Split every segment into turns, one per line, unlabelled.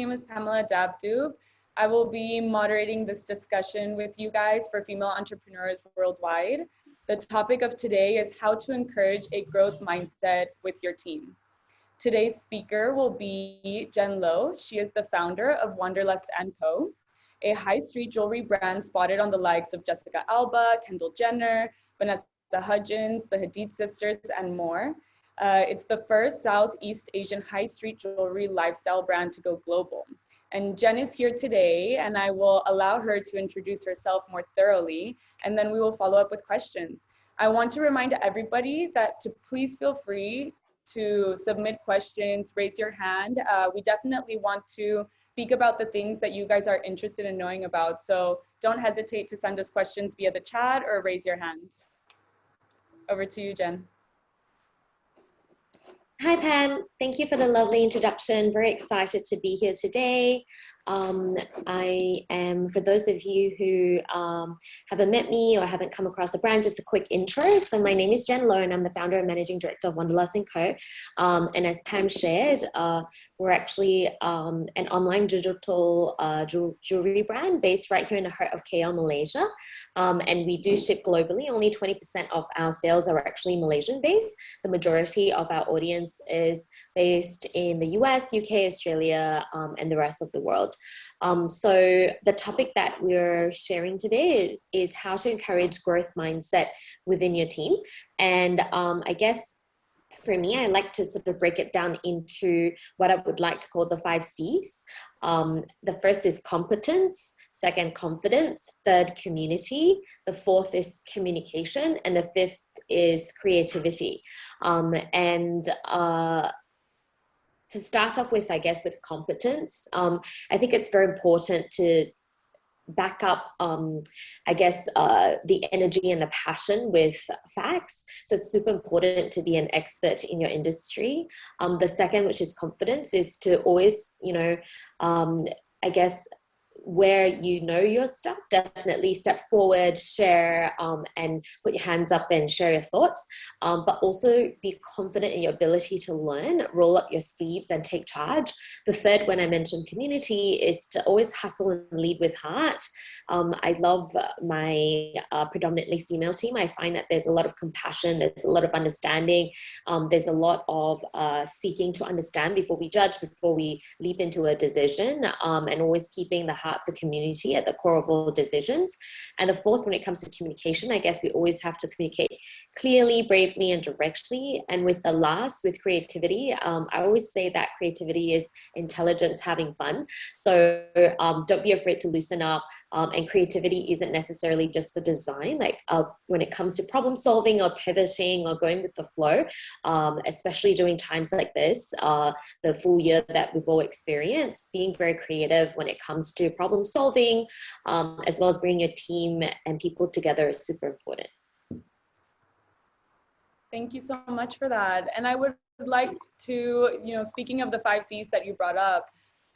name is Pamela Dabdoob. I will be moderating this discussion with you guys for female entrepreneurs worldwide. The topic of today is how to encourage a growth mindset with your team. Today's speaker will be Jenn Low. She is the founder of WANDERLUST CO, a high street jewelry brand spotted on the likes of Jessica Alba, Kendall, Vanessa, Hudgens, the Hadid sisters, and more. It's the first Southeast Asian high street jewelry lifestyle brand to go global. And Jenn is here today, and I will allow her to introduce herself more thoroughly, and then we will follow up with questions. I want to remind everybody that to please feel free to submit questions, raise your hand. We definitely want to speak about the things that you guys are interested in knowing about. So don't hesitate to send us questions via the chat or raise your hand. Over to you, Jenn.
Hi, Pam. Thank you for the lovely introduction. Very excited to be here today. I am, for those of you who haven't met me or haven't come across the brand, just a quick intro. So my name is Jenn Low, and I'm the founder and managing director of WANDERLUST CO. And as Pam shared, we're actually an online digital jewelry brand based right here in the heart of KL, Malaysia. And we do ship globally. Only 20% of our sales are actually Malaysian based. The majority of our audience is based in the US, UK, Australia, and the rest of the world. So the topic that we're sharing today is how to encourage growth mindset within your team. And I guess for me, I like to sort of break it down into what I would like to call the 5 C's. The first is competence, second, confidence, third, community, the fourth is communication, and the fifth is creativity. To start off with, I guess, with competence, I think it's very important to back up, I guess, the energy and the passion with facts. So it's super important to be an expert in your industry. The second, which is confidence, is to always, I guess, where you know your stuff, definitely step forward, share, and put your hands up and share your thoughts, but also be confident in your ability to learn, roll up your sleeves and take charge. The third, when I mentioned community, is to always hustle and lead with heart. I love my predominantly female team. I find that there's a lot of compassion, there's a lot of understanding, there's a lot of seeking to understand before we judge, before we leap into a decision, and always keeping the heart of the community at the core of all decisions. And the fourth, when it comes to communication, I guess we always have to communicate clearly, bravely, and directly. And with the last, with creativity, I always say that creativity is intelligence having fun. So don't be afraid to loosen up. And creativity isn't necessarily just for design. Like when it comes to problem solving or pivoting or going with the flow, especially during times like this, the full year that we've all experienced, being very creative when it comes to problem solving, as well as bringing your team and people together is super important.
Thank you so much for that. And I would like to, speaking of the 5 C's that you brought up,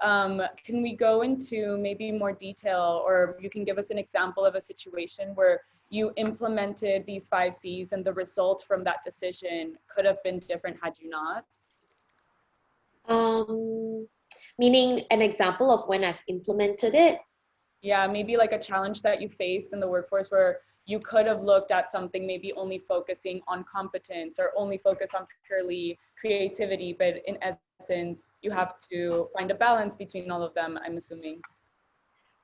can we go into maybe more detail, or you can give us an example of a situation where you implemented these 5 C's and the result from that decision could have been different had you not?
Meaning an example of when I've implemented it?
Yeah, maybe like a challenge that you faced in the workforce where you could have looked at something maybe only focusing on competence or only focus on purely creativity, but in essence, you have to find a balance between all of them, I'm assuming.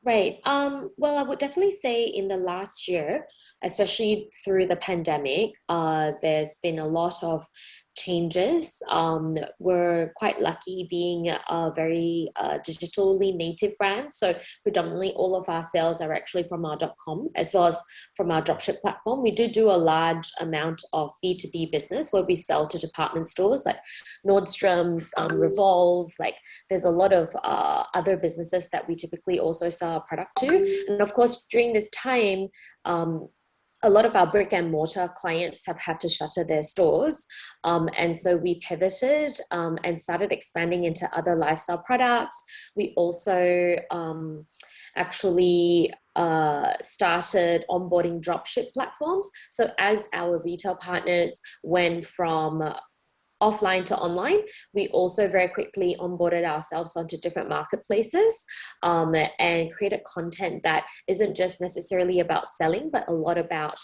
Right. Well, I would definitely say in the last year, especially through the pandemic, there's been a lot of changes. We're quite lucky being a very digitally native brand. So predominantly all of our sales are actually from our .com as well as from our dropship platform. We do a large amount of B2B business where we sell to department stores like Nordstrom's, Revolve. Like there's a lot of other businesses that we typically also sell our product to. And of course, during this time, a lot of our brick and mortar clients have had to shutter their stores. And so we pivoted and started expanding into other lifestyle products. We also actually started onboarding dropship platforms. So as our retail partners went from offline to online. We also very quickly onboarded ourselves onto different marketplaces, and created content that isn't just necessarily about selling, but a lot about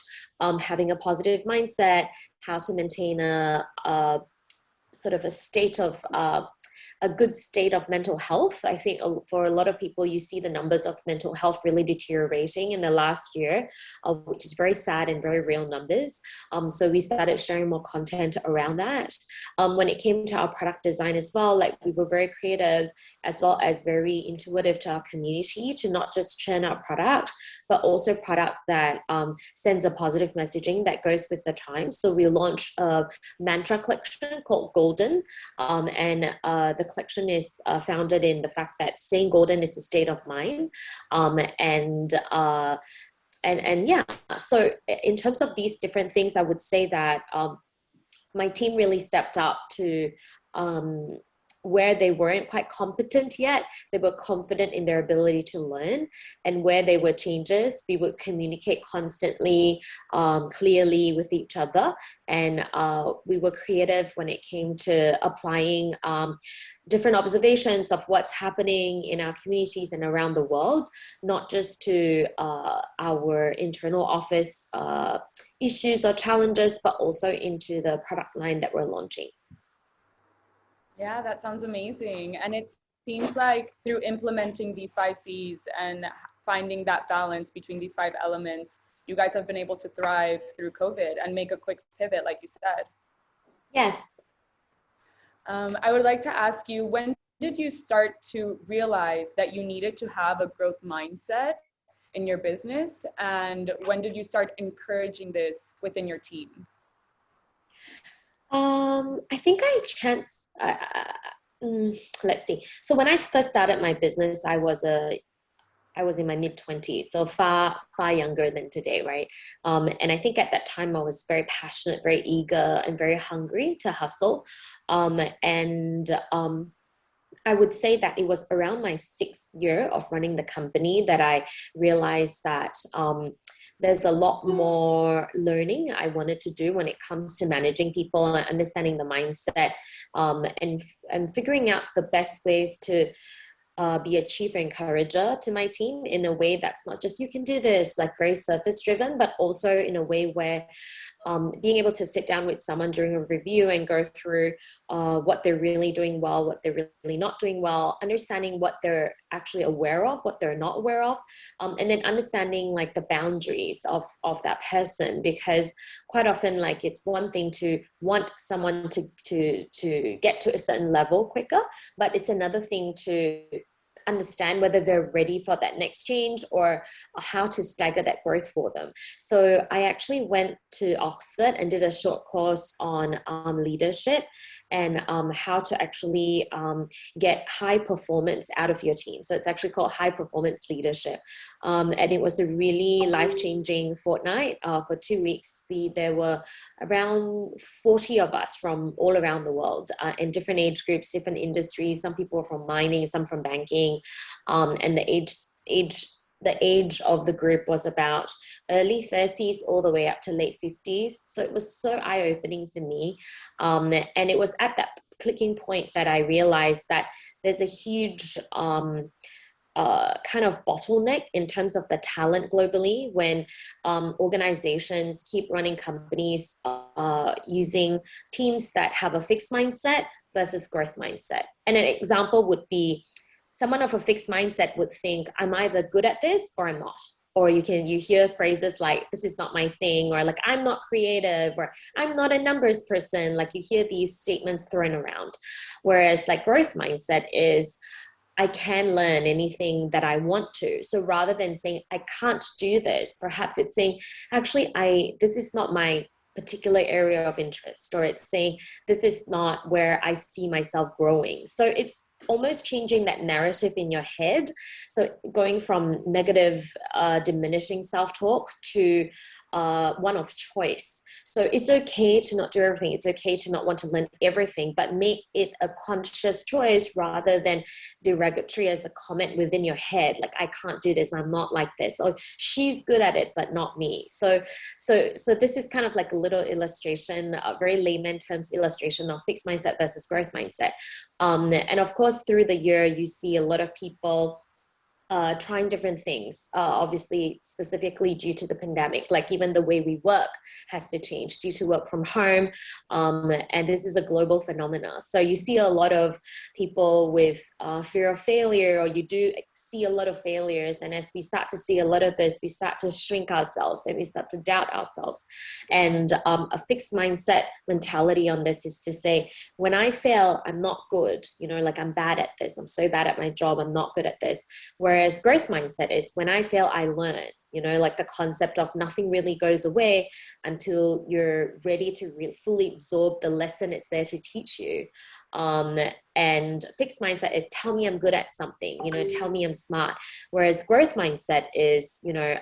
having a positive mindset, how to maintain a sort of a state of a good state of mental health. I think for a lot of people, you see the numbers of mental health really deteriorating in the last year, which is very sad and very real numbers. So we started sharing more content around that. When it came to our product design as well, like we were very creative as well as very intuitive to our community to not just churn out product, but also product that sends a positive messaging that goes with the time. So we launched a mantra collection called Golden, and the collection is founded in the fact that staying golden is a state of mind, and yeah. So in terms of these different things, I would say that my team really stepped up to where they weren't quite competent yet, they were confident in their ability to learn. And where there were changes, we would communicate constantly, clearly with each other. And we were creative when it came to applying different observations of what's happening in our communities and around the world, not just to our internal office issues or challenges, but also into the product line that we're launching.
Yeah, that sounds amazing. And it seems like through implementing these 5 C's and finding that balance between these 5 elements, you guys have been able to thrive through COVID and make a quick pivot, like you said.
Yes.
I would like to ask you, when did you start to realize that you needed to have a growth mindset in your business? And when did you start encouraging this within your team?
I think let's see. So when I first started my business, I was in my mid-20s, so far younger than today, right? And I think at that time I was very passionate, very eager, and very hungry to hustle. I would say that it was around my 6th year of running the company that I realized that there's a lot more learning I wanted to do when it comes to managing people and understanding the mindset, and figuring out the best ways to be a chief encourager to my team in a way that's not just you can do this, like very surface driven, but also in a way where being able to sit down with someone during a review and go through what they're really doing well, what they're really not doing well, understanding what they're actually aware of, what they're not aware of, and then understanding like the boundaries of that person. Because quite often, like, it's one thing to want someone to get to a certain level quicker, but it's another thing to understand whether they're ready for that next change or how to stagger that growth for them. So I actually went to Oxford and did a short course on leadership and how to actually get high performance out of your team. So it's actually called high performance leadership. And it was a really life-changing fortnight. For 2 weeks, there were around 40 of us from all around the world, in different age groups, different industries. Some people were from mining, some from banking, and the age of the group was about early 30s all the way up to late 50s. So it was so eye-opening for me. And it was at that clicking point that I realized that there's a huge kind of bottleneck in terms of the talent globally when organizations keep running companies using teams that have a fixed mindset versus growth mindset. And an example would be someone of a fixed mindset would think, I'm either good at this or I'm not. Or you hear phrases like, this is not my thing, or like, I'm not creative, or I'm not a numbers person. Like, you hear these statements thrown around. Whereas like growth mindset is, I can learn anything that I want to. So rather than saying, I can't do this, perhaps it's saying, actually, this is not my particular area of interest, or it's saying, this is not where I see myself growing. So it's almost changing that narrative in your head. So going from negative, diminishing self-talk to one of choice. So it's okay to not do everything. It's okay to not want to learn everything, but make it a conscious choice rather than derogatory as a comment within your head. Like, I can't do this. I'm not like this. Or she's good at it, but not me. So this is kind of like a little illustration, a very layman terms illustration of fixed mindset versus growth mindset. And of course, through the year, you see a lot of people trying different things, obviously specifically due to the pandemic. Like, even the way we work has to change due to work from home, and this is a global phenomena. So you see a lot of people with fear of failure, or you do see a lot of failures, and as we start to see a lot of this, we start to shrink ourselves and we start to doubt ourselves. And a fixed mindset mentality on this is to say, when I fail, I'm not good, you know, like, I'm bad at this, I'm so bad at my job, I'm not good at this. Whereas growth mindset is, when I fail, I learn, you know, like the concept of nothing really goes away until you're ready to fully absorb the lesson it's there to teach you. And fixed mindset is, tell me I'm good at something, you know, tell me I'm smart. Whereas growth mindset is, you know,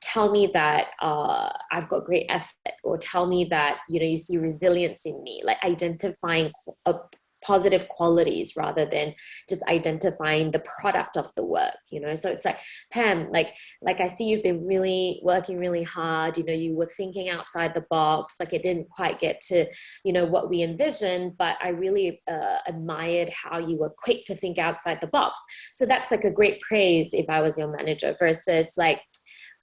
tell me that I've got great effort, or tell me that, you know, you see resilience in me, like identifying positive qualities rather than just identifying the product of the work, you know. So it's like, Pam, like I see you've been really working really hard, you know, you were thinking outside the box, like it didn't quite get to, you know, what we envisioned, but I really admired how you were quick to think outside the box. So that's like a great praise if I was your manager, versus like,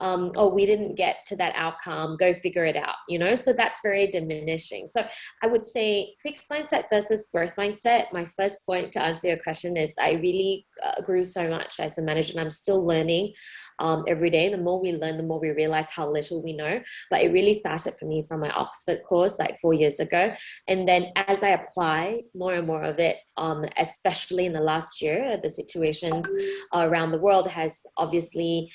oh, we didn't get to that outcome, go figure it out, you know? So that's very diminishing. So I would say fixed mindset versus growth mindset. My first point to answer your question is, I really grew so much as a manager, and I'm still learning every day. The more we learn, the more we realize how little we know. But it really started for me from my Oxford course like 4 years ago. And then as I apply more and more of it, especially in the last year, the situations around the world has obviously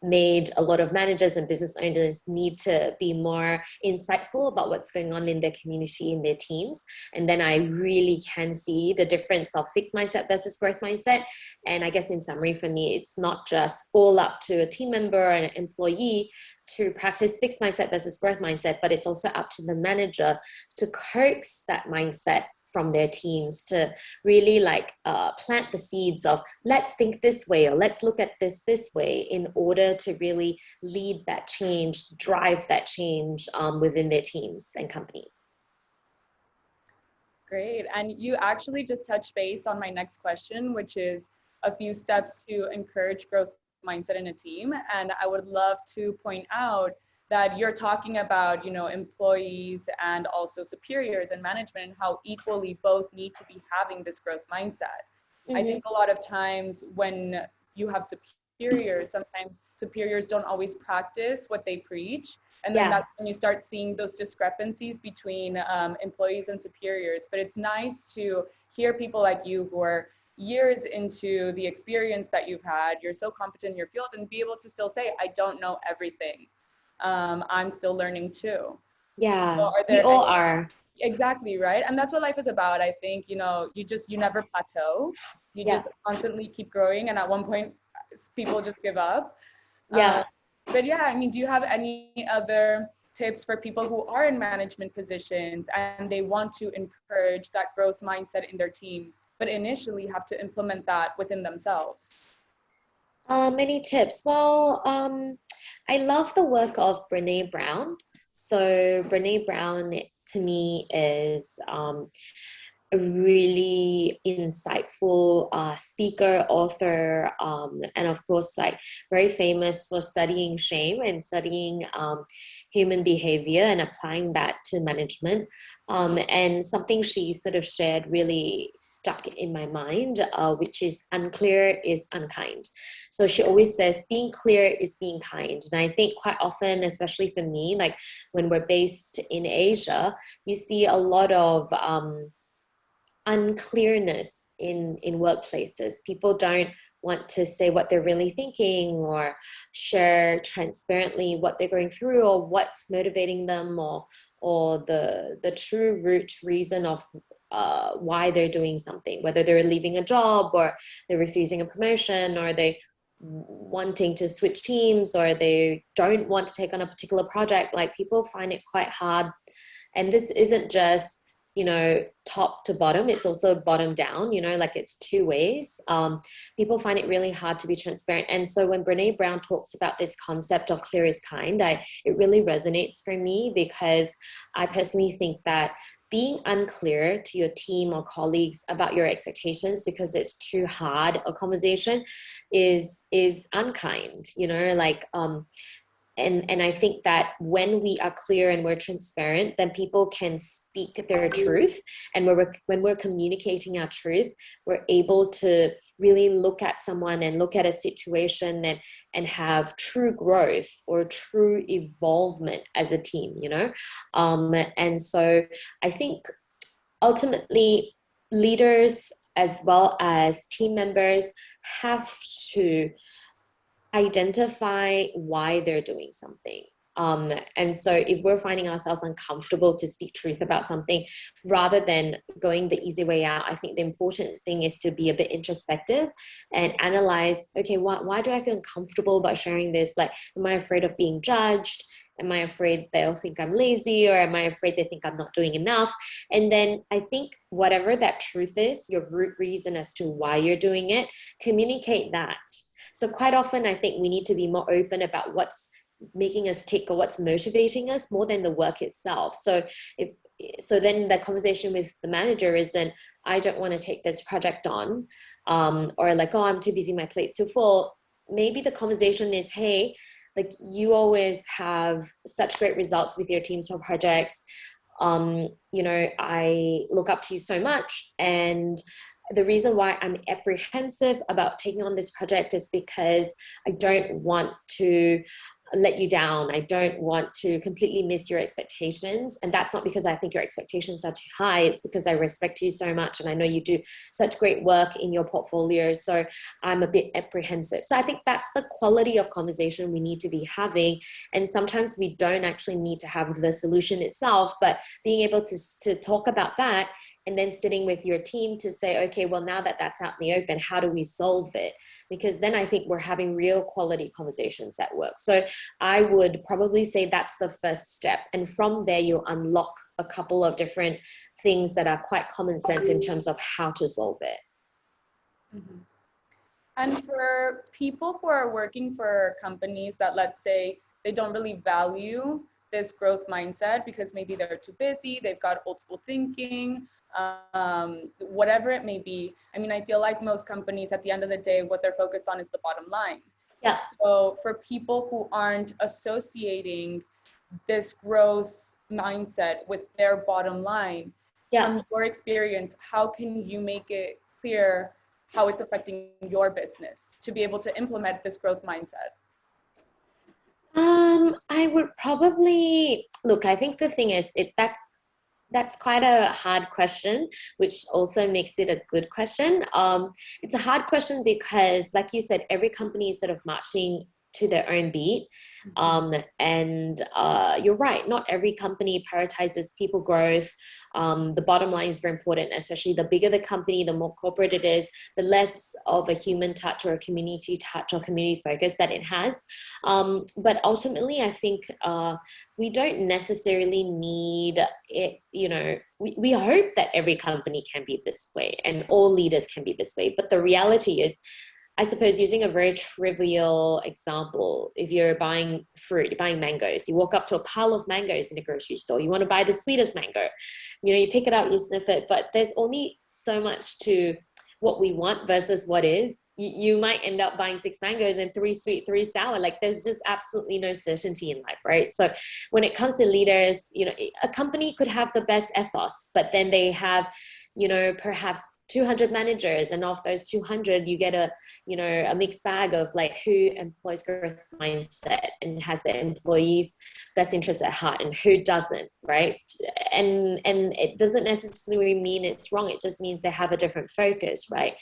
made a lot of managers and business owners need to be more insightful about what's going on in their community, in their teams. And then I really can see the difference of fixed mindset versus growth mindset. And I guess in summary, for me, it's not just all up to a team member and an employee to practice fixed mindset versus growth mindset, but it's also up to the manager to coax that mindset from their teams, to really like plant the seeds of, let's think this way, or let's look at this way, in order to really lead that change, drive that change within their teams and companies.
Great. And you actually just touched base on my next question, which is a few steps to encourage growth mindset in a team. And I would love to point out that you're talking about, you know, employees and also superiors and management, and how equally both need to be having this growth mindset. Mm-hmm. I think a lot of times when you have superiors, sometimes superiors don't always practice what they preach. And then that's when you start seeing those discrepancies between employees and superiors. But it's nice to hear people like you who are years into the experience that you've had, you're so competent in your field, and be able to still say, I don't know everything. I'm still learning too.
Yeah, so we all are.
Exactly, right? And that's what life is about. I think, you know, you never plateau. You just constantly keep growing. And at one point, people just give up. But yeah, I mean, do you have any other tips for people who are in management positions and they want to encourage that growth mindset in their teams, but initially have to implement that within themselves?
Many tips. Well, I love the work of Brené Brown. So Brené Brown, to me, is a really insightful speaker, author, and of course, like, very famous for studying shame and studying human behavior and applying that to management. And something she sort of shared really stuck in my mind, which is, unclear is unkind. So she always says, being clear is being kind. And I think quite often, especially for me, like when we're based in Asia, you see a lot of unclearness in workplaces. People don't want to say what they're really thinking, or share transparently what they're going through, or what's motivating them, or the true root reason of why they're doing something, whether they're leaving a job, or they're refusing a promotion, or they wanting to switch teams, or they don't want to take on a particular project, like people find it quite hard. And this isn't just, you know, top to bottom, it's also bottom down, you know, like it's two ways. People find it really hard to be transparent. And so when Brene Brown talks about this concept of clear is kind, it really resonates for me, because I personally think that being unclear to your team or colleagues about your expectations because it's too hard a conversation is unkind, you know, like and I think that when we are clear and we're transparent, then people can speak their truth. And when we're communicating our truth, we're able to really look at someone and look at a situation and have true growth or true evolvement as a team, you know? And so I think ultimately leaders as well as team members have to identify why they're doing something. And so if we're finding ourselves uncomfortable to speak truth about something, rather than going the easy way out, I think the important thing is to be a bit introspective and analyze, okay, why do I feel uncomfortable about sharing this? Like, am I afraid of being judged? Am I afraid they'll think I'm lazy? Or am I afraid they think I'm not doing enough? And then I think whatever that truth is, your root reason as to why you're doing it, communicate that. So quite often, I think we need to be more open about what's making us tick or what's motivating us more than the work itself. So then the conversation with the manager isn't, I don't want to take this project on, or like, oh, I'm too busy, my plate's too full. Maybe the conversation is, hey, like, you always have such great results with your teams or projects. You know, I look up to you so much, and the reason why I'm apprehensive about taking on this project is because I don't want to let you down. I don't want to completely miss your expectations. And that's not because I think your expectations are too high. It's because I respect you so much. And I know you do such great work in your portfolio. So I'm a bit apprehensive. So I think that's the quality of conversation we need to be having. And sometimes we don't actually need to have the solution itself, but being able to talk about that, and then sitting with your team to say, okay, well, now that that's out in the open, how do we solve it? Because then I think we're having real quality conversations at work. So I would probably say that's the first step. And from there, you'll unlock a couple of different things that are quite common sense in terms of how to solve it.
Mm-hmm. And for people who are working for companies that, let's say, they don't really value this growth mindset because maybe they're too busy, they've got old school thinking, whatever it may be. I mean, I feel like most companies at the end of the day, what they're focused on is the bottom line.
Yeah.
So for people who aren't associating this growth mindset with their bottom line, from your experience, how can you make it clear how it's affecting your business to be able to implement this growth mindset?
I would probably look, I think the thing is that's quite a hard question, which also makes it a good question. It's a hard question because, like you said, every company is sort of marching to their own beat. And you're right, not every company prioritizes people growth. The bottom line is very important, especially the bigger the company, the more corporate it is, the less of a human touch or a community touch or community focus that it has. But ultimately, I think we don't necessarily need it, you know, we hope that every company can be this way and all leaders can be this way. But the reality is, I suppose, using a very trivial example, if you're buying fruit, you're buying mangoes, you walk up to a pile of mangoes in a grocery store, you want to buy the sweetest mango, you know, you pick it up, you sniff it, but there's only so much to what we want versus what is. You might end up buying 6 mangoes and 3 sweet, 3 sour. Like, there's just absolutely no certainty in life, right? So when it comes to leaders, you know, a company could have the best ethos, but then they have, you know, perhaps 200 managers, and of those 200 you get a, you know, a mixed bag of like who employs growth mindset and has their employees' best interests at heart and who doesn't, right? And it doesn't necessarily mean it's wrong, it just means they have a different focus, right?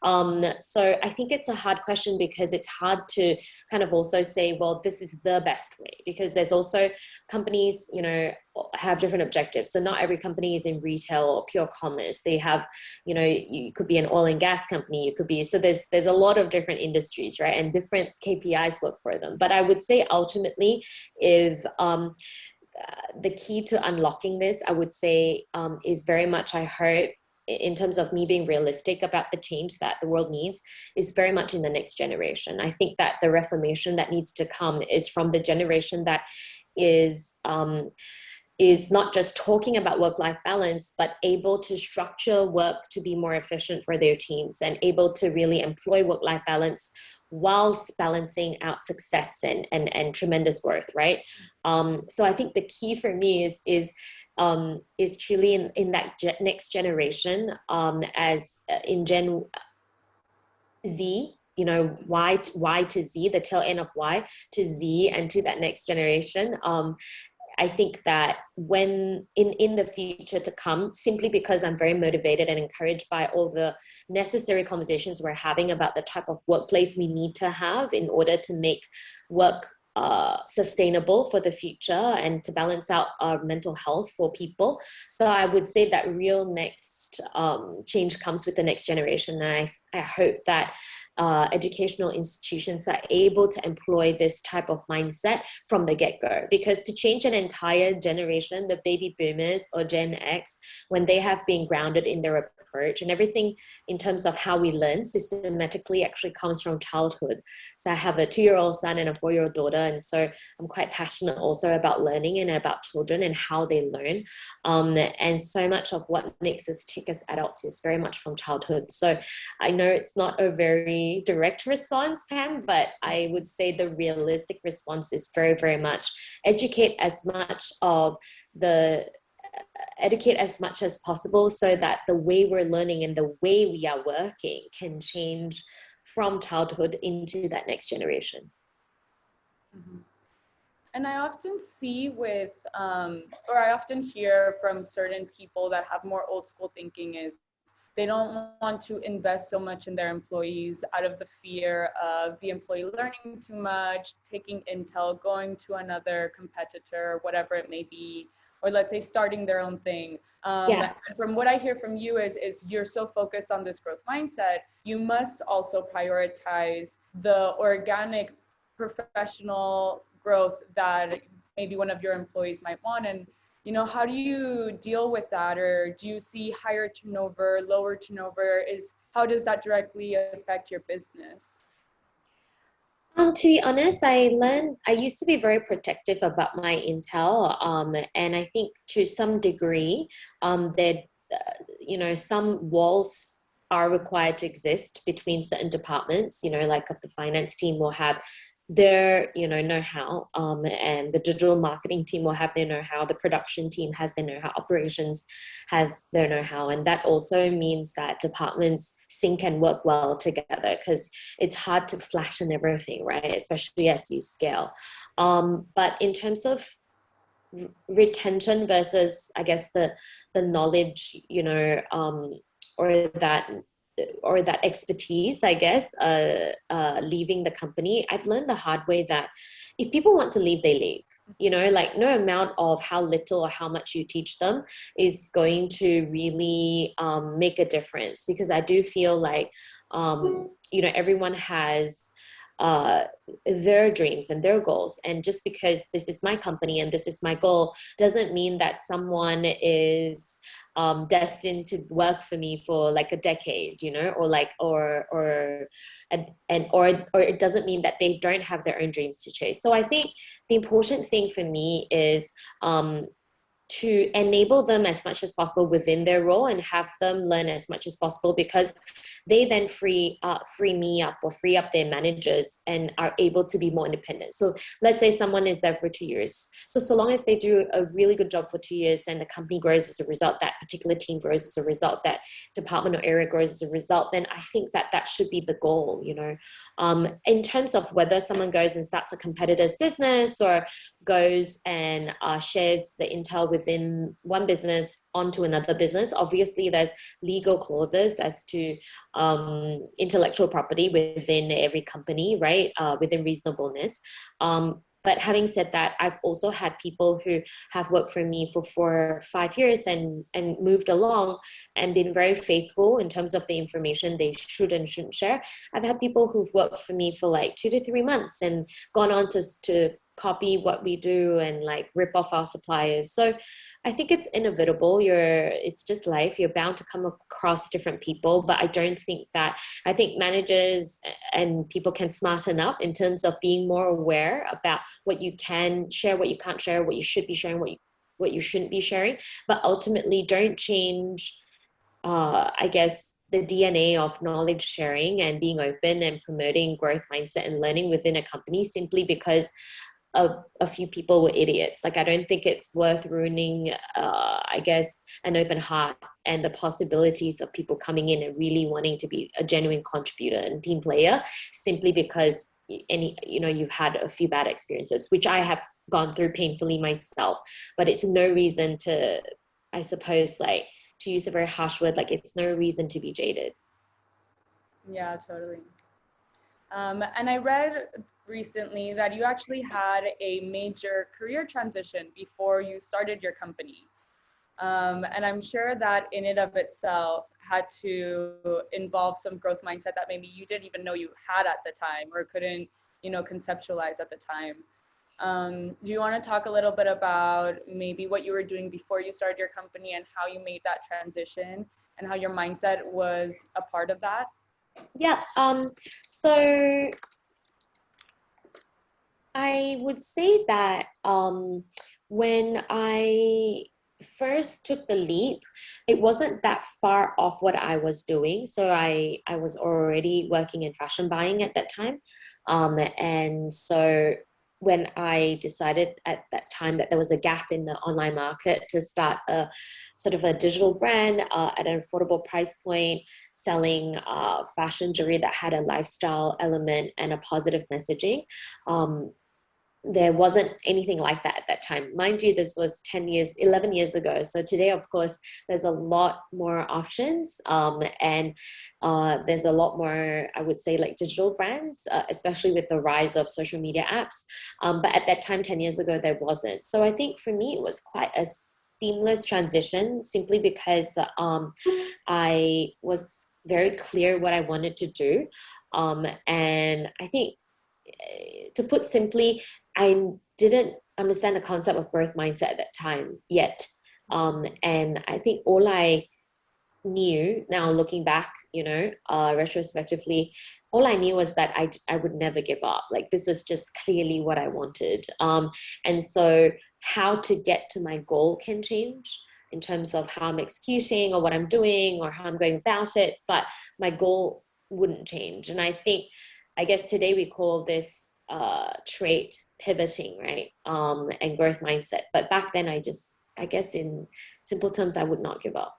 So I think it's a hard question because it's hard to kind of also say, well, this is the best way, because there's also companies, you know, have different objectives. So not every company is in retail or pure commerce. They have, you know, you could be an oil and gas company, you could be, so there's a lot of different industries, right? And different KPIs work for them. But I would say ultimately, if the key to unlocking this, I would say, is very much, I heard, in terms of me being realistic about the change that the world needs, is very much in the next generation. I think that the reformation that needs to come is from the generation that is not just talking about work-life balance, but able to structure work to be more efficient for their teams and able to really employ work-life balance whilst balancing out success and tremendous growth, right? So I think the key for me is truly in that next generation, as in Gen Z, you know, Y to Z, the tail end of Y to Z, and to that next generation. I think that when in the future to come, simply because I'm very motivated and encouraged by all the necessary conversations we're having about the type of workplace we need to have in order to make work sustainable for the future and to balance out our mental health for people. So I would say that real next change comes with the next generation. And I hope that educational institutions are able to employ this type of mindset from the get-go, because to change an entire generation, the baby boomers or Gen X, when they have been grounded in their approach and everything in terms of how we learn systematically, actually comes from childhood. So I have a 2-year-old son and a 4-year-old daughter, and so I'm quite passionate also about learning and about children and how they learn, and so much of what makes us tick as adults is very much from childhood. So I know it's not a very direct response, Pam, but I would say the realistic response is very, very much educate as much as possible, so that the way we're learning and the way we are working can change from childhood into that next generation.
Mm-hmm. And I often see or I often hear from certain people that have more old school thinking is they don't want to invest so much in their employees out of the fear of the employee learning too much, taking intel, going to another competitor, whatever it may be, or let's say starting their own thing. And from what I hear from you is you're so focused on this growth mindset, you must also prioritize the organic professional growth that maybe one of your employees might want. And you know, how do you deal with that? Or do you see higher turnover, lower turnover? How does that directly affect your business?
To be honest, I used to be very protective about my intel. And I think to some degree, that, you know, some walls are required to exist between certain departments, you know, like if the finance team will have their, you know-how, and the digital marketing team will have their know-how, the production team has their know-how, operations has their know-how, and that also means that departments sync and work well together, because it's hard to flash and everything, right, especially as you scale. But in terms of retention versus, I guess, the knowledge, you know, or that expertise, I guess, leaving the company, I've learned the hard way that if people want to leave, they leave. You know, like no amount of how little or how much you teach them is going to really make a difference, because I do feel like, you know, everyone has their dreams and their goals, and just because this is my company and this is my goal doesn't mean that someone is destined to work for me for like a decade, you know, or it doesn't mean that they don't have their own dreams to chase. So I think the important thing for me is to enable them as much as possible within their role and have them learn as much as possible, because they then free me up or free up their managers and are able to be more independent. So let's say someone is there for 2 years. So long as they do a really good job for 2 years and the company grows as a result, that particular team grows as a result, that department or area grows as a result, then I think that should be the goal, you know. In terms of whether someone goes and starts a competitor's business or goes and shares the intel within one business onto another business, obviously there's legal clauses as to intellectual property within every company, right? Within reasonableness. But having said that, I've also had people who have worked for me for 4 or 5 years and moved along and been very faithful in terms of the information they should and shouldn't share. I've had people who've worked for me for like 2 to 3 months and gone on to copy what we do and like rip off our suppliers. So I think it's inevitable. It's just life. You're bound to come across different people, but I don't think that, I think managers and people can smarten up in terms of being more aware about what you can share, what you can't share, what you should be sharing, what you shouldn't be sharing. But ultimately, don't change, I guess, the DNA of knowledge sharing and being open and promoting growth mindset and learning within a company simply because a few people were idiots. Like, I don't think it's worth ruining, I guess, an open heart and the possibilities of people coming in and really wanting to be a genuine contributor and team player simply because you've had a few bad experiences, which I have gone through painfully myself. But it's no reason to, I suppose, like, to use a very harsh word, like, it's no reason to be jaded.
Yeah, totally. And I read recently that you actually had a major career transition before you started your company. And I'm sure that in and of itself had to involve some growth mindset that maybe you didn't even know you had at the time or couldn't, conceptualize at the time. Do you want to talk a little bit about maybe what you were doing before you started your company and how you made that transition and how your mindset was a part of that?
Yeah. So I would say that when I first took the leap, it wasn't that far off what I was doing. So I was already working in fashion buying at that time. And so when I decided at that time that there was a gap in the online market to start a sort of a digital brand at an affordable price point, selling fashion jewelry that had a lifestyle element and a positive messaging, there wasn't anything like that at that time. Mind you, this was 11 years ago. So today, of course, there's a lot more options, and there's a lot more, I would say, like digital brands, especially with the rise of social media apps. But at that time, 10 years ago, there wasn't. So I think for me, it was quite a seamless transition simply because I was very clear what I wanted to do. And I think, to put simply, I didn't understand the concept of growth mindset at that time yet. And I think all I knew now, looking back, retrospectively, all I knew was that I would never give up. Like, this is just clearly what I wanted. And so how to get to my goal can change in terms of how I'm executing or what I'm doing or how I'm going about it, but my goal wouldn't change. And I guess today we call this trait pivoting, right? And growth mindset. But back then, I guess in simple terms, I would not give up.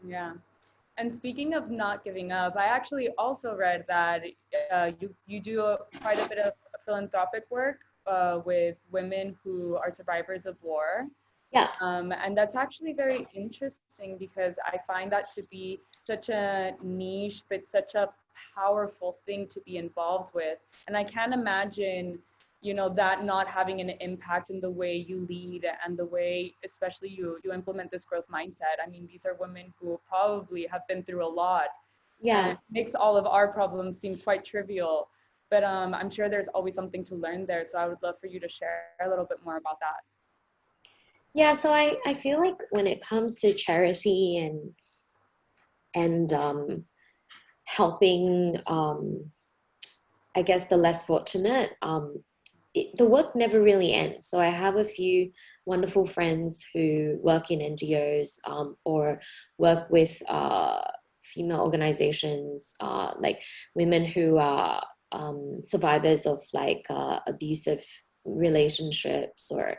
Yeah. And speaking of not giving up, I actually also read that you do quite a bit of philanthropic work with women who are survivors of war.
Yeah.
And that's actually very interesting because I find that to be such a niche, but such a powerful thing to be involved with. And I can't imagine, that not having an impact in the way you lead and the way, especially you implement this growth mindset. I mean, these are women who probably have been through a lot.
Yeah.
And it makes all of our problems seem quite trivial. But I'm sure there's always something to learn there. So I would love for you to share a little bit more about that.
Yeah, so I feel like when it comes to charity and helping, I guess, the less fortunate, the work never really ends. So I have a few wonderful friends who work in NGOs or work with female organizations, like women who are survivors of like abusive relationships or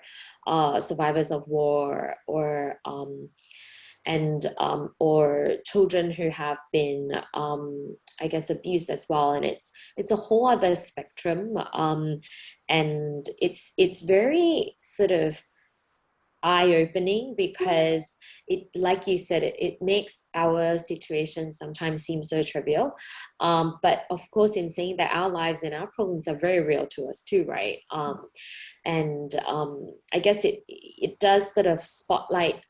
survivors of war or or children who have been I guess abused as well. And it's a whole other spectrum, and it's very sort of eye-opening, because it, like you said, it makes our situation sometimes seem so trivial. But of course, in saying that, our lives and our problems are very real to us too, right? And I guess it does sort of spotlight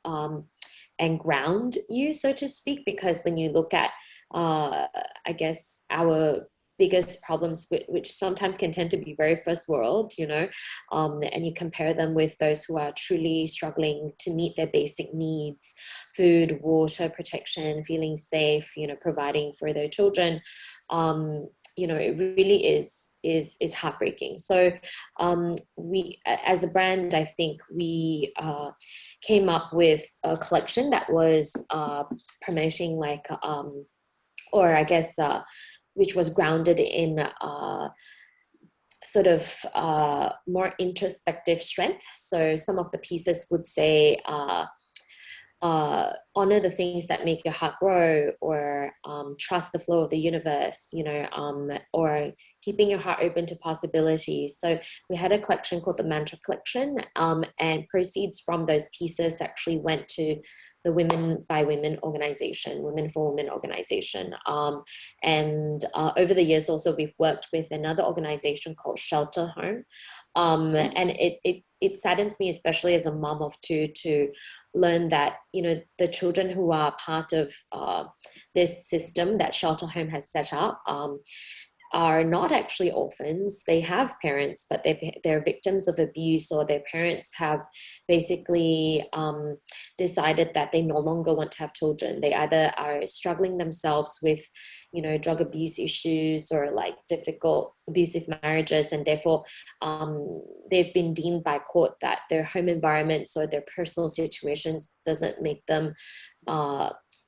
and ground you, so to speak, because when you look at, I guess, our biggest problems, which sometimes can tend to be very first world, and you compare them with those who are truly struggling to meet their basic needs: food, water, protection, feeling safe, providing for their children. It really is heartbreaking. So we, as a brand, I think we came up with a collection that was promoting like or I guess which was grounded in sort of more introspective strength. So some of the pieces would say, honor the things that make your heart grow, or trust the flow of the universe, or keeping your heart open to possibilities. So we had a collection called the Mantra Collection, and proceeds from those pieces actually went to the Women by Women organization, Women for Women organization. And over the years also, we've worked with another organization called Shelter Home. And it saddens me, especially as a mom of two, to learn that, the children who are part of this system that Shelter Home has set up are not actually orphans. They have parents, but they're victims of abuse, or their parents have basically decided that they no longer want to have children. They either are struggling themselves with, drug abuse issues, or like difficult abusive marriages, and therefore they've been deemed by court that their home environments or their personal situations doesn't make them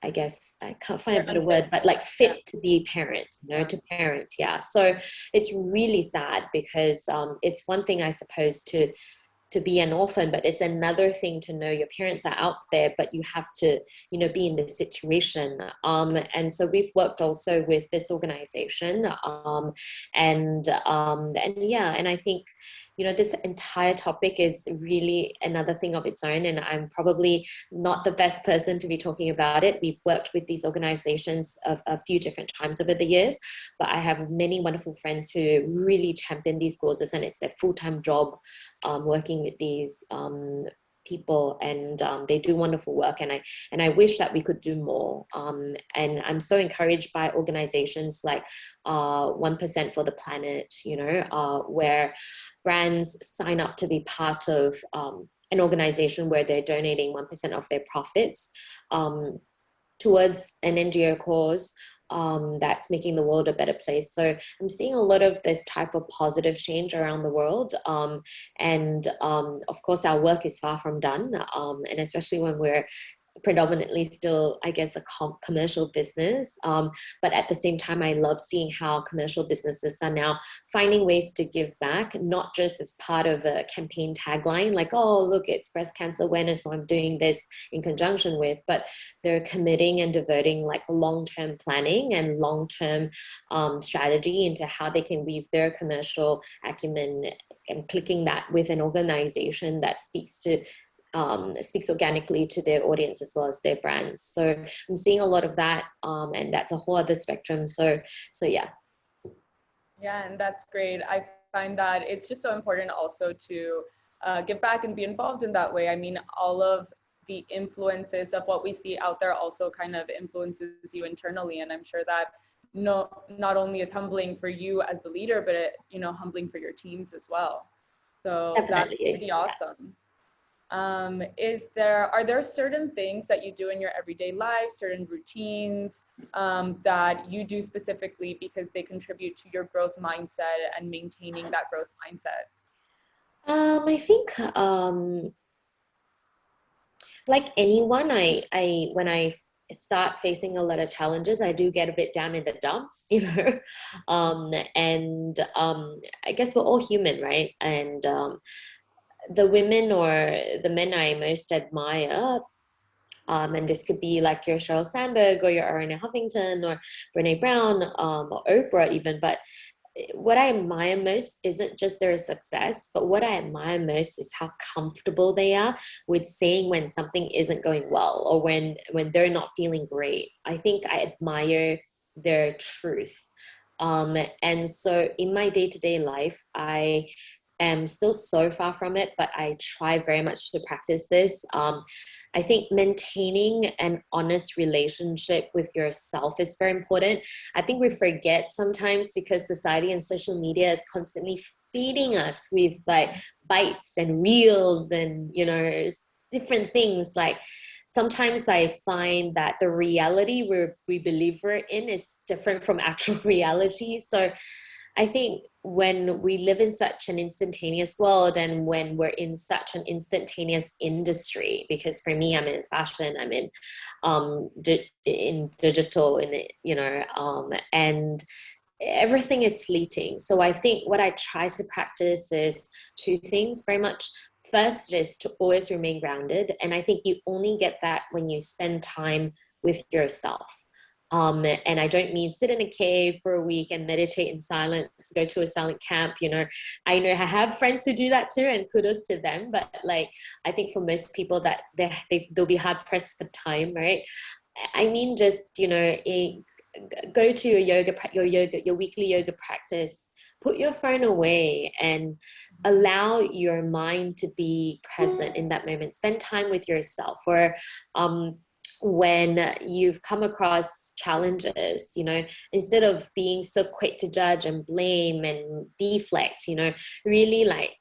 I guess I can't find a better word, but like fit to be parent, to parent. Yeah. So it's really sad, because it's one thing, I suppose, to be an orphan, but it's another thing to know your parents are out there, but you have to, be in this situation. And so we've worked also with this organization, and yeah, and I think, this entire topic is really another thing of its own, and I'm probably not the best person to be talking about it. We've worked with these organizations a few different times over the years, but I have many wonderful friends who really champion these causes, and it's their full-time job, working with these people, and they do wonderful work, and I wish that we could do more, and I'm so encouraged by organizations like 1% for the Planet, where brands sign up to be part of an organization where they're donating 1% of their profits towards an NGO cause that's making the world a better place. So I'm seeing a lot of this type of positive change around the world. And of course, our work is far from done. And especially when we're predominantly still, I guess, a commercial business. But at the same time, I love seeing how commercial businesses are now finding ways to give back, not just as part of a campaign tagline, like, oh, look, it's breast cancer awareness, so I'm doing this in conjunction with, but they're committing and devoting like long-term planning and long-term strategy into how they can weave their commercial acumen and clicking that with an organization that speaks organically to their audience as well as their brands. So I'm seeing a lot of that, and that's a whole other spectrum. So yeah.
Yeah, and that's great. I find that it's just so important also to give back and be involved in that way. I mean, all of the influences of what we see out there also kind of influences you internally, and I'm sure that not only is humbling for you as the leader, but it, humbling for your teams as well. So
Definitely.
That's pretty awesome. Are there certain things that you do in your everyday life, certain routines that you do specifically because they contribute to your growth mindset and maintaining that growth mindset?
I think like anyone, I when I start facing a lot of challenges, I do get a bit down in the dumps, and I guess we're all human, right? And the women or the men I most admire, and this could be like your Sheryl Sandberg or your Ariana Huffington or Brene Brown, or Oprah even, but what I admire most isn't just their success, but what I admire most is how comfortable they are with saying when something isn't going well, or when they're not feeling great. I think I admire their truth. And so in my day-to-day life, I am still so far from it, but I try very much to practice this. I think maintaining an honest relationship with yourself is very important. I think we forget sometimes because society and social media is constantly feeding us with like bites and reels and, you know, different things. Like sometimes I find that the reality we believe we're in is different from actual reality. So I think when we live in such an instantaneous world, and when we're in such an instantaneous industry, because for me, I'm in fashion, I'm in digital, in it, you know, and everything is fleeting. So I think what I try to practice is two things very much. First is to always remain grounded. And I think you only get that when you spend time with yourself. And I don't mean sit in a cave for a week and meditate in silence, go to a silent camp. You know, I know I have friends who do that too, and kudos to them. But like, I think for most people that they'll be hard pressed for time, right? I mean, just, you know, go to your weekly yoga practice, put your phone away and allow your mind to be present in that moment. Spend time with yourself. Or when you've come across challenges, you know, instead of being so quick to judge and blame and deflect, you know, really like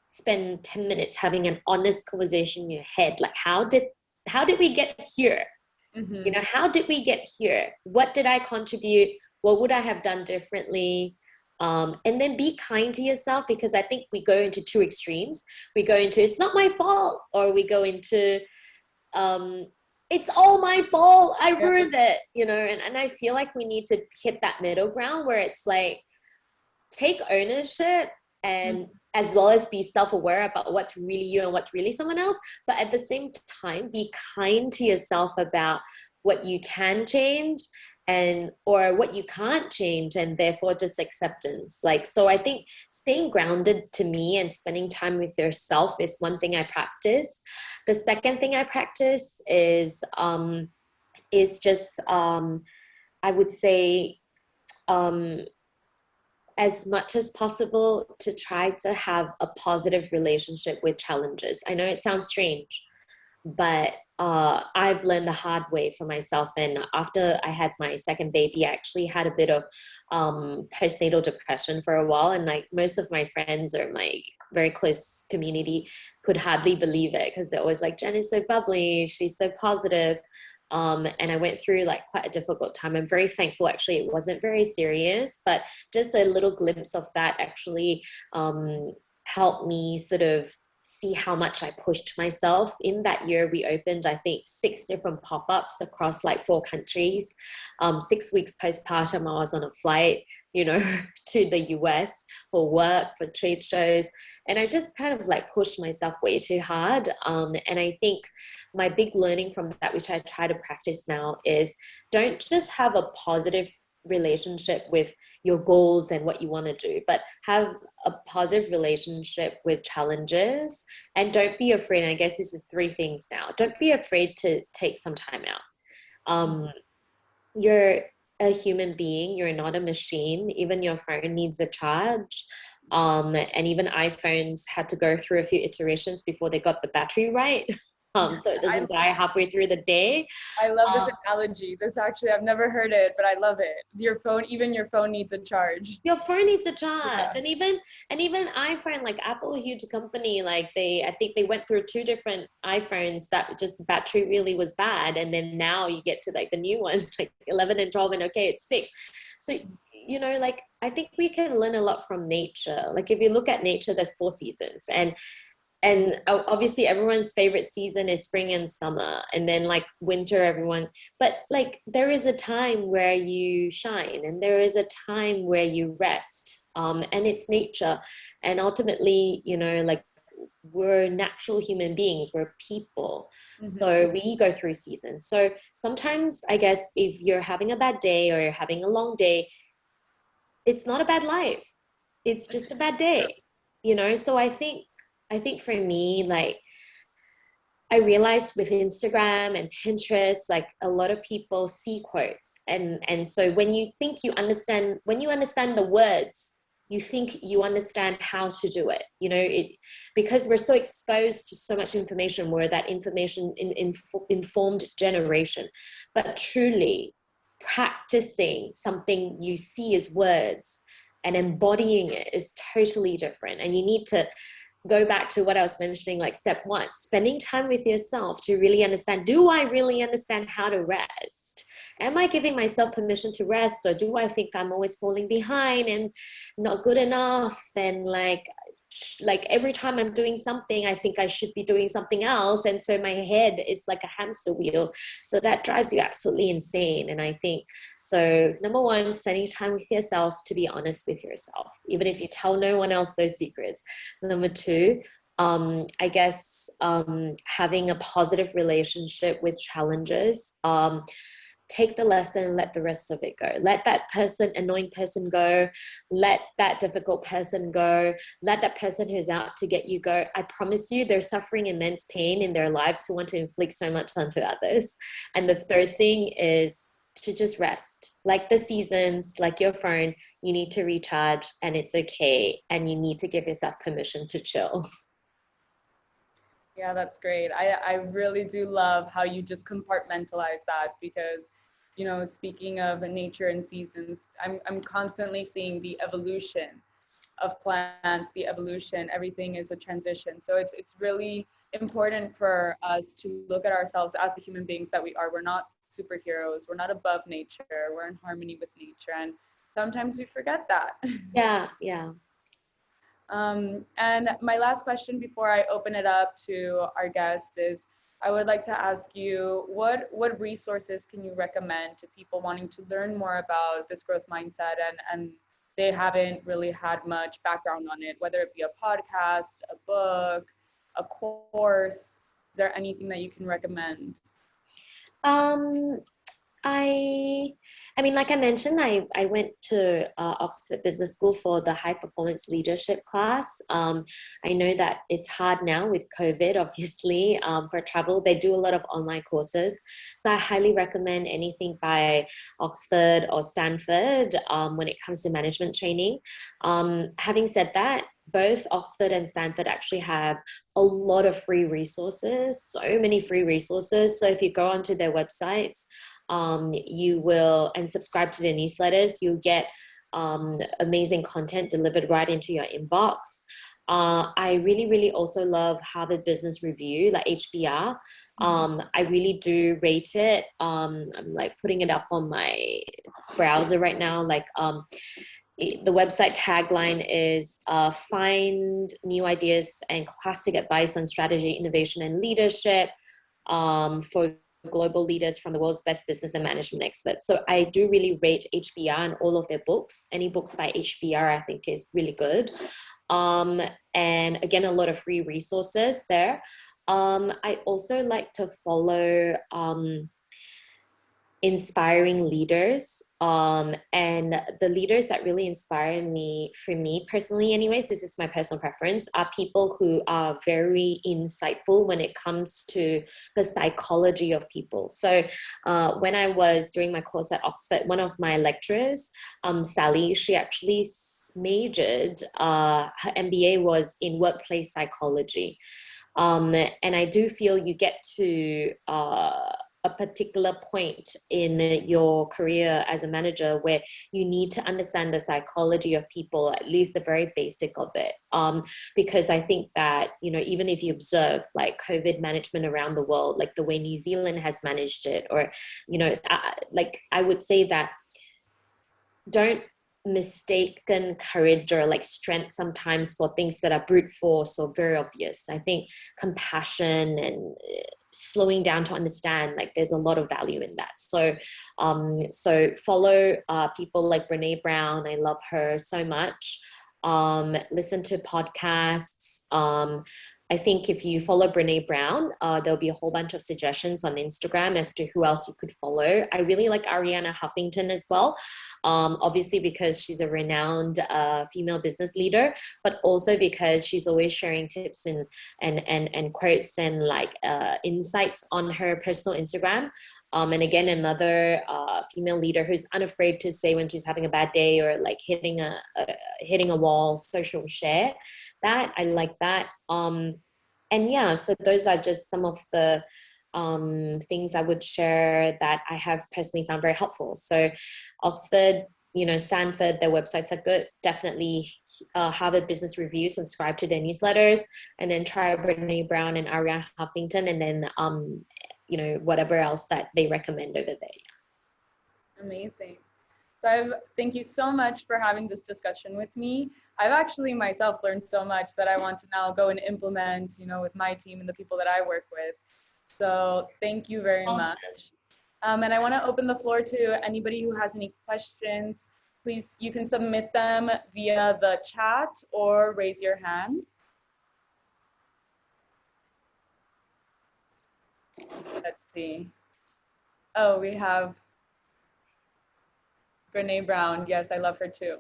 spend 10 minutes having an honest conversation in your head. Like, how did we get here? You know, how did we get here? What did I contribute? What would I have done differently? And then be kind to yourself, because I think we go into two extremes. We go into, it's not my fault, or we go into, it's all my fault, I ruined it, you know. And I feel like we need to hit that middle ground where it's like, take ownership, and as well as be self-aware about what's really you and what's really someone else, but at the same time be kind to yourself about what you can change and or what you can't change, and therefore just acceptance. Like, so I think staying grounded to me and spending time with yourself is one thing I practice. The second thing I practice is just I would say as much as possible to try to have a positive relationship with challenges. I know it sounds strange, but I've learned the hard way for myself. And after I had my second baby, I actually had a bit of postnatal depression for a while. And like most of my friends or my very close community could hardly believe it, because they're always like, Jenn is so bubbly, she's so positive. And I went through like quite a difficult time. I'm very thankful, actually, it wasn't very serious, but just a little glimpse of that actually helped me sort of see how much I pushed myself. In that year, we opened, I think, 6 different pop-ups across like 4 countries. 6 weeks postpartum, I was on a flight, you know, to the US for work, for trade shows. And I just kind of like pushed myself way too hard. And I think my big learning from that, which I try to practice now, is don't just have a positive relationship with your goals and what you want to do, but have a positive relationship with challenges. And don't be afraid. And I guess this is 3 things now. Don't be afraid to take some time out. You're a human being. You're not a machine. Even your phone needs a charge. And even iPhones had to go through a few iterations before they got the battery right. So it doesn't die halfway through the day.
I love this analogy. This actually, I've never heard it, but I love it. Even your phone needs a charge.
Your phone needs a charge.
Yeah.
And even iPhone, like Apple, a huge company, like I think they went through 2 different iPhones that just the battery really was bad. And then now you get to like the new ones, like 11 and 12, and okay, it's fixed. So, you know, like I think we can learn a lot from nature. Like if you look at nature, there's 4 seasons, and obviously everyone's favorite season is spring and summer, and then like winter, but like there is a time where you shine, and there is a time where you rest, and it's nature. And ultimately, you know, like we're natural human beings, we're people. So we go through seasons. So sometimes I guess if you're having a bad day or you're having a long day, it's not a bad life. It's just a bad day, you know? So I think for me, like, I realized with Instagram and Pinterest, like a lot of people see quotes. And so when you think you understand, when you understand the words, you think you understand how to do it. You know, because we're so exposed to so much information, we're that information informed generation. But truly practicing something you see as words and embodying it is totally different. And you need to go back to what I was mentioning, like step one, spending time with yourself to really understand, do I really understand how to rest? Am I giving myself permission to rest? Or do I think I'm always falling behind and not good enough? And like every time I'm doing something, I think I should be doing something else. And so my head is like a hamster wheel. So that drives you absolutely insane. And I think, so number one, spending time with yourself, to be honest with yourself, even if you tell no one else those secrets. Number two, I guess having a positive relationship with challenges. Take the lesson, let the rest of it go. Let that annoying person go. Let that difficult person go. Let that person who's out to get you go. I promise you, they're suffering immense pain in their lives to want to inflict so much onto others. And the third thing is to just rest. Like the seasons, like your phone, you need to recharge, and it's okay. And you need to give yourself permission to chill.
Yeah, that's great. I really do love how you just compartmentalize that because, you know, speaking of nature and seasons, I'm constantly seeing the evolution of plants, the evolution, everything is a transition. So it's really important for us to look at ourselves as the human beings that we are. We're not superheroes. We're not above nature. We're in harmony with nature. And sometimes we forget that.
Yeah, yeah.
And my last question before I open it up to our guests is, I would like to ask you, what resources can you recommend to people wanting to learn more about this growth mindset and they haven't really had much background on it, whether it be a podcast, a book, a course? Is there anything that you can recommend?
Um, I mean, like I mentioned, I went to Oxford Business School for the high performance leadership class. I know that it's hard now with COVID, obviously, for travel. They do a lot of online courses. So I highly recommend anything by Oxford or Stanford when it comes to management training. Having said that, both Oxford and Stanford actually have a lot of free resources, so many free resources. So if you go onto their websites, you will, and subscribe to their newsletters, you'll get amazing content delivered right into your inbox. I really, really also love Harvard Business Review, like HBR. I really do rate it. I'm like putting it up on my browser right now. Like the website tagline is find new ideas and classic advice on strategy, innovation, and leadership for global leaders from the world's best business and management experts. So I do really rate HBR and all of their books. Any books by HBR I think is really good. And again, a lot of free resources there. I also like to follow inspiring leaders. And the leaders that really inspire me, for me personally anyways, this is my personal preference, are people who are very insightful when it comes to the psychology of people. So when I was doing my course at Oxford, one of my lecturers, Sally, she actually majored, her MBA was in workplace psychology. And I do feel you get to a particular point in your career as a manager where you need to understand the psychology of people, at least the very basic of it. Because I think that, you know, even if you observe like COVID management around the world, like the way New Zealand has managed it, or, you know, like I would say that don't mistaken courage or like strength sometimes for things that are brute force or very obvious. I think compassion and slowing down to understand, like there's a lot of value in that. So so follow people like Brene Brown. I love her so much. Listen to podcasts. I think if you follow Brene Brown, there'll be a whole bunch of suggestions on Instagram as to who else you could follow. I really like Ariana Huffington as well, obviously because she's a renowned female business leader, but also because she's always sharing tips and quotes and like insights on her personal Instagram. And again, another female leader who's unafraid to say when she's having a bad day or like hitting a wall, social share that. I like that. And yeah, so those are just some of the things I would share that I have personally found very helpful. So Oxford, Stanford, their websites are good. Definitely Harvard Business Review, subscribe to their newsletters, and then try Brene Brown and Ariane Huffington, and then whatever else that they recommend over there.
Amazing. So thank you so much for having this discussion with me. I've actually myself learned so much that I want to now go and implement, with my team and the people that I work with. So thank you very much. And I want to open the floor to anybody who has any questions. Please, you can submit them via the chat or raise your hand. Let's see. Oh, we have Brene Brown. Yes, I love her too.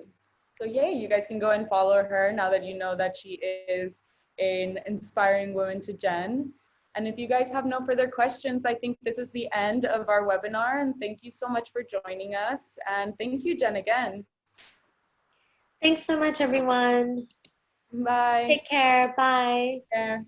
So yay, you guys can go and follow her now that you know that she is an inspiring woman to Jenn. And if you guys have no further questions, I think this is the end of our webinar. And thank you so much for joining us. And thank you, Jenn, again.
Thanks so much, everyone.
Bye.
Take care. Bye.
Take care.